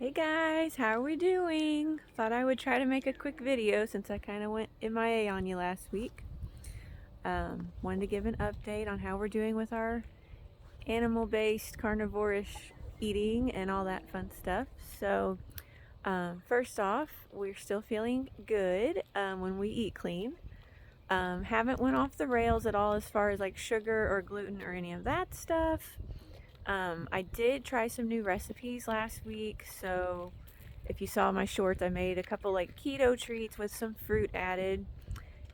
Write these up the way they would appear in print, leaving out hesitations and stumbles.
Hey guys, how are we doing? Thought I would try to make a quick video since I kind of went MIA on you last week. Wanted to give an update on how we're doing with our animal-based carnivore-ish eating and all that fun stuff. First off, we're still feeling good when we eat clean. Haven't went off the rails at all as far as like sugar or gluten or any of that stuff. I did try some new recipes last week, so if you saw my shorts, I made a couple like keto treats with some fruit added.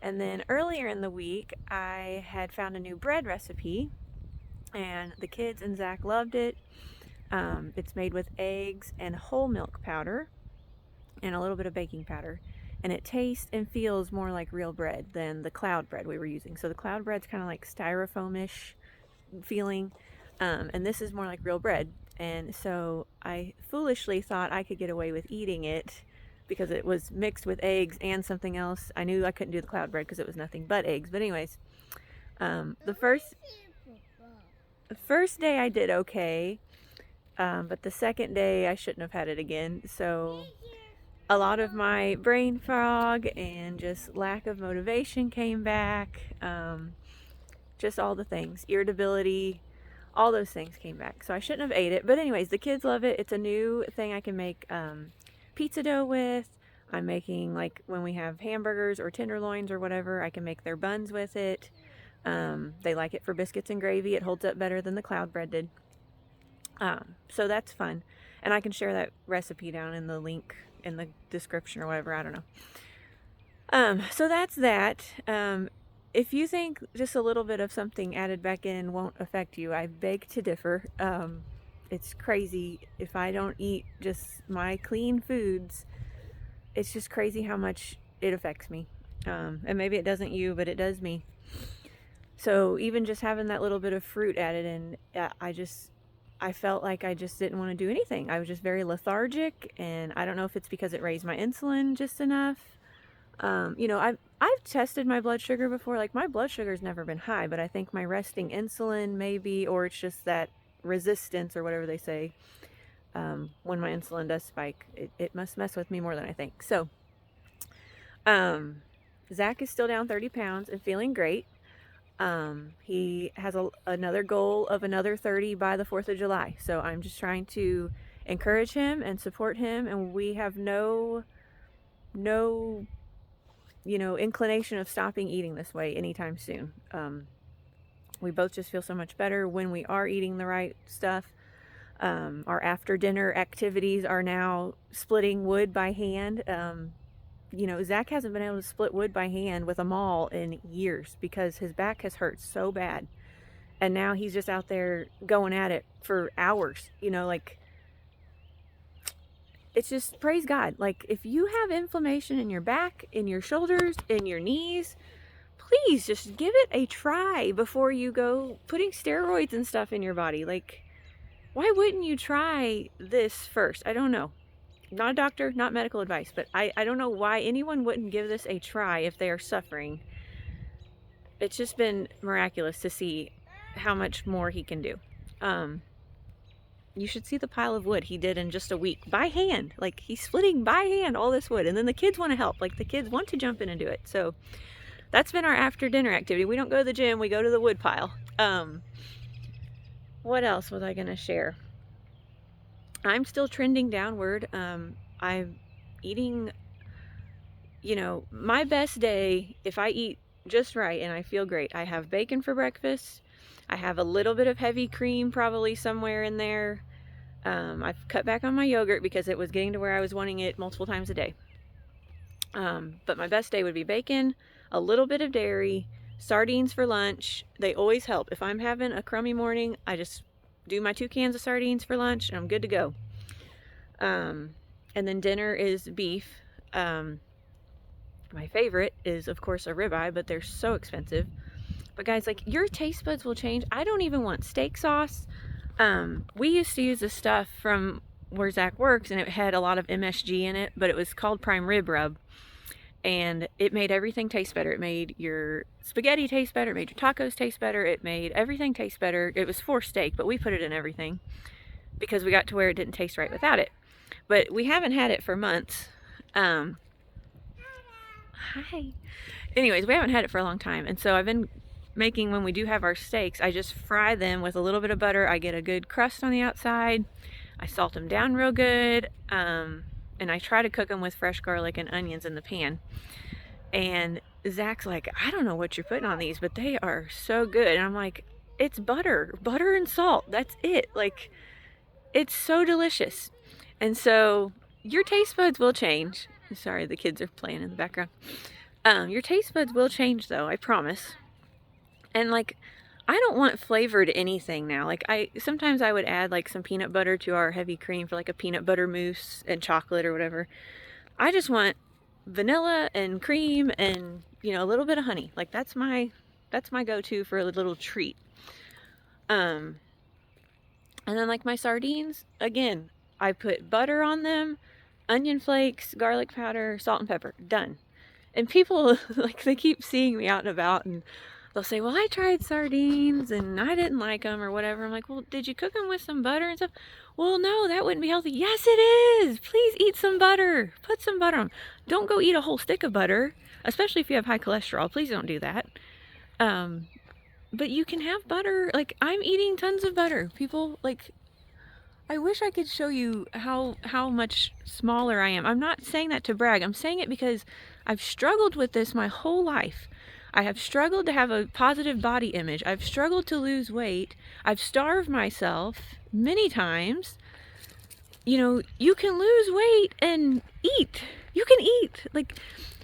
And then earlier in the week, I had found a new bread recipe, and the kids and Zach loved it. It's made with eggs and whole milk powder and a little bit of baking powder. And it tastes and feels more like real bread than the cloud bread we were using. So the cloud bread's kind of like styrofoamish feeling, and this is more like real bread. And so I foolishly thought I could get away with eating it because it was mixed with eggs and something else. I knew I couldn't do the cloud bread because it was nothing but eggs. But anyways, the first day I did okay, but the second day I shouldn't have had it again. So a lot of my brain fog and just lack of motivation came back. Just all the things, irritability, all those things came back. So I shouldn't have ate it. But anyways, the kids love it. It's a new thing I can make pizza dough with. I'm making, like, when we have hamburgers or tenderloins or whatever, I can make their buns with it. They like it for biscuits and gravy. It holds up better than the cloud bread did. So that's fun. And I can share that recipe down in the link in the description or whatever. I don't know. So that's that. If you think just a little bit of something added back in won't affect you, I beg to differ. It's crazy. If I don't eat just my clean foods, it's just crazy how much it affects me. And maybe it doesn't you, but it does me. So even just having that little bit of fruit added in, I felt like I just didn't want to do anything. I was just very lethargic, and I don't know if it's because it raised my insulin just enough. I've tested my blood sugar before. Like, my blood sugar's never been high, but I think my resting insulin maybe, or it's just that resistance or whatever they say. When my insulin does spike, it must mess with me more than I think. So, Zach is still down 30 pounds and feeling great. He has another goal of another 30 by the 4th of July. So I'm just trying to encourage him and support him, and we have no inclination of stopping eating this way anytime soon. We both just feel so much better when we are eating the right stuff. Our after dinner activities are now splitting wood by hand. Zach hasn't been able to split wood by hand with a maul in years because his back has hurt so bad. And now he's just out there going at it for hours. It's just, praise God. Like, if you have inflammation in your back, in your shoulders, in your knees, please just give it a try before you go putting steroids and stuff in your body. Like, why wouldn't you try this first? I don't know. Not a doctor, not medical advice, but I don't know why anyone wouldn't give this a try if they are suffering. It's just been miraculous to see how much more he can do. You should see the pile of wood he did in just a week by hand. Like, he's splitting by hand all this wood, and then the kids want to help. Like, the kids want to jump in and do it. So that's been our after dinner activity. We don't go to the gym, we go to the wood pile. What else was I going to share? I'm still trending downward. I'm eating, my best day, if I eat just right and I feel great, I have bacon for breakfast. I have a little bit of heavy cream probably somewhere in there. I've cut back on my yogurt because it was getting to where I was wanting it multiple times a day. But my best day would be bacon, a little bit of dairy, sardines for lunch. They always help. If I'm having a crummy morning, I just do my 2 cans of sardines for lunch and I'm good to go. And then dinner is beef. My favorite is, of course, a ribeye, but they're so expensive. But guys, like, your taste buds will change. I don't even want steak sauce. We used to use this stuff from where Zach works, and it had a lot of MSG in it, but it was called Prime Rib Rub. And it made everything taste better. It made your spaghetti taste better. It made your tacos taste better. It made everything taste better. It was for steak, but we put it in everything because we got to where it didn't taste right without it. but we haven't had it for months. Hi. Anyways, we haven't had it for a long time, and so I've been making, when we do have our steaks, I just fry them with a little bit of butter. I get a good crust on the outside. I salt them down real good, and I try to cook them with fresh garlic and onions in the pan. And Zach's like, I don't know what you're putting on these, but they are so good. And I'm like, it's butter and salt. That's it. Like, it's so delicious. And so your taste buds will change. Sorry, the kids are playing in the background. Your taste buds will change though, I promise. And like, I don't want flavored anything now. Like, sometimes I would add like some peanut butter to our heavy cream for like a peanut butter mousse and chocolate or whatever. I just want vanilla and cream and, you know, a little bit of honey. Like, that's my go-to for a little treat. And then like my sardines, again, I put butter on them, onion flakes, garlic powder, salt and pepper. Done. And people, like, they keep seeing me out and about, and they'll say, well, I tried sardines and I didn't like them or whatever. I'm like, well, did you cook them with some butter and stuff? Well, no, that wouldn't be healthy. Yes, it is. Please eat some butter. Put some butter on. Don't go eat a whole stick of butter, especially if you have high cholesterol. Please don't do that. But you can have butter. Like, I'm eating tons of butter. People, like, I wish I could show you how much smaller I am. I'm not saying that to brag. I'm saying it because I've struggled with this my whole life. I have struggled to have a positive body image. I've struggled to lose weight. I've starved myself many times. You know, you can lose weight and eat. You can eat. Like,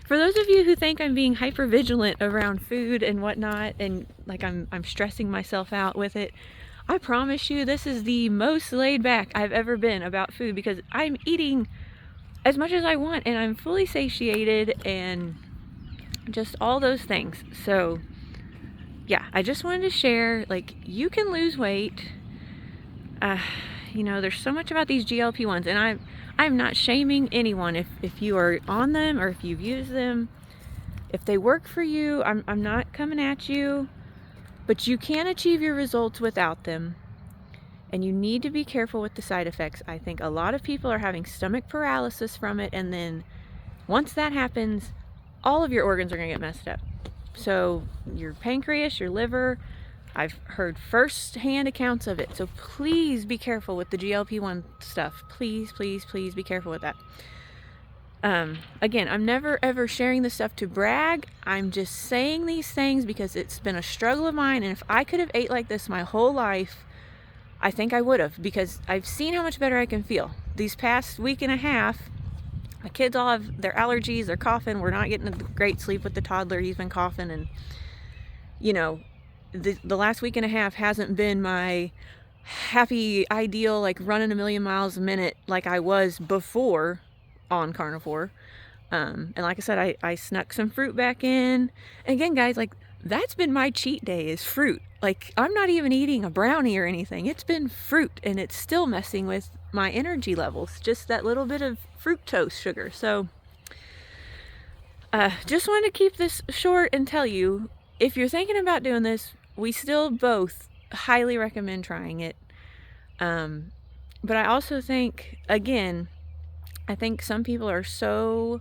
for those of you who think I'm being hyper vigilant around food and whatnot, and like I'm stressing myself out with it, I promise you this is the most laid back I've ever been about food, because I'm eating as much as I want and I'm fully satiated and just all those things. So yeah, I just wanted to share, like, you can lose weight. You know, there's so much about these GLP-1s, and I'm not shaming anyone if you are on them or if you've used them. If they work for you, I'm not coming at you, but you can achieve your results without them. And you need to be careful with the side effects. I think a lot of people are having stomach paralysis from it, and then once that happens, all of your organs are going to get messed up. So your pancreas, your liver, I've heard first-hand accounts of it. So please be careful with the GLP-1 stuff. Please, please, please be careful with that. Again, I'm never ever sharing this stuff to brag. I'm just saying these things because it's been a struggle of mine. And if I could have ate like this my whole life, I think I would have, because I've seen how much better I can feel. These past week and a half, my kids all have their allergies, they're coughing. We're not getting a great sleep with the toddler. He's been coughing, and you know, the last week and a half hasn't been my happy, ideal, like running a million miles a minute like I was before on carnivore. And like I said, I snuck some fruit back in. And again, guys, like, that's been my cheat day, is fruit. Like, I'm not even eating a brownie or anything. It's been fruit, and it's still messing with my energy levels. Just that little bit of fructose sugar. So just wanted to keep this short and tell you, if you're thinking about doing this, we still both highly recommend trying it. But I also think, again, I think some people are so,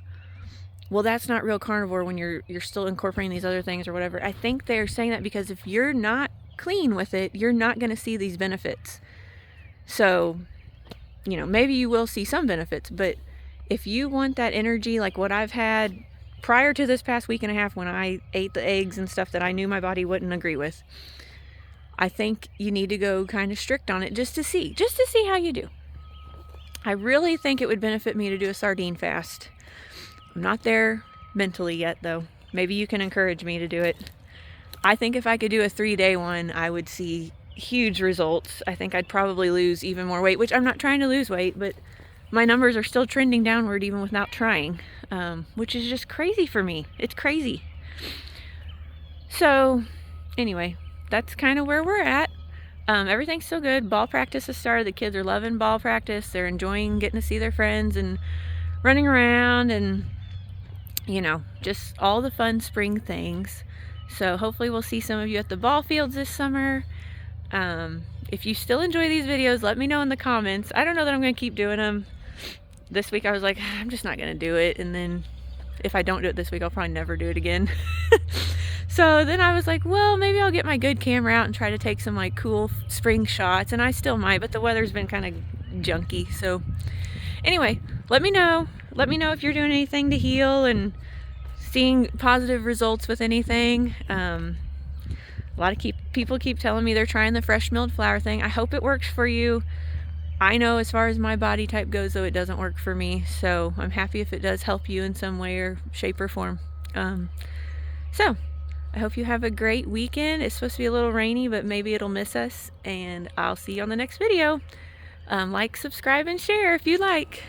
well, that's not real carnivore when you're still incorporating these other things or whatever. I think they're saying that because if you're not clean with it, you're not going to see these benefits. So, you know, maybe you will see some benefits, but if you want that energy like what I've had prior to this past week and a half, when I ate the eggs and stuff that I knew my body wouldn't agree with, I think you need to go kind of strict on it just to see how you do. I really think it would benefit me to do a sardine fast. I'm not there mentally yet, though. Maybe you can encourage me to do it. I think if I could do a 3-day one, I would see huge results. I think I'd probably lose even more weight, which I'm not trying to lose weight, but my numbers are still trending downward even without trying, which is just crazy for me. It's crazy. So anyway, that's kind of where we're at. Everything's still good. Ball practice has started. The kids are loving ball practice. They're enjoying getting to see their friends and running around and, you know, just all the fun spring things. So hopefully we'll see some of you at the ball fields this summer. If you still enjoy these videos, let me know in the comments. I don't know that I'm going to keep doing them. this week I was like, I'm just not going to do it. And then if I don't do it this week, I'll probably never do it again. So then I was like, well, maybe I'll get my good camera out and try to take some like cool spring shots. And I still might, but the weather's been kind of junky. So anyway, let me know. Let me know if you're doing anything to heal and seeing positive results with anything. A lot of people keep telling me they're trying the fresh milled flour thing. I hope it works for you. I know as far as my body type goes, though, it doesn't work for me. So I'm happy if it does help you in some way or shape or form. So I hope you have a great weekend. It's supposed to be a little rainy, but maybe it'll miss us. And I'll see you on the next video. Like, subscribe, and share if you like.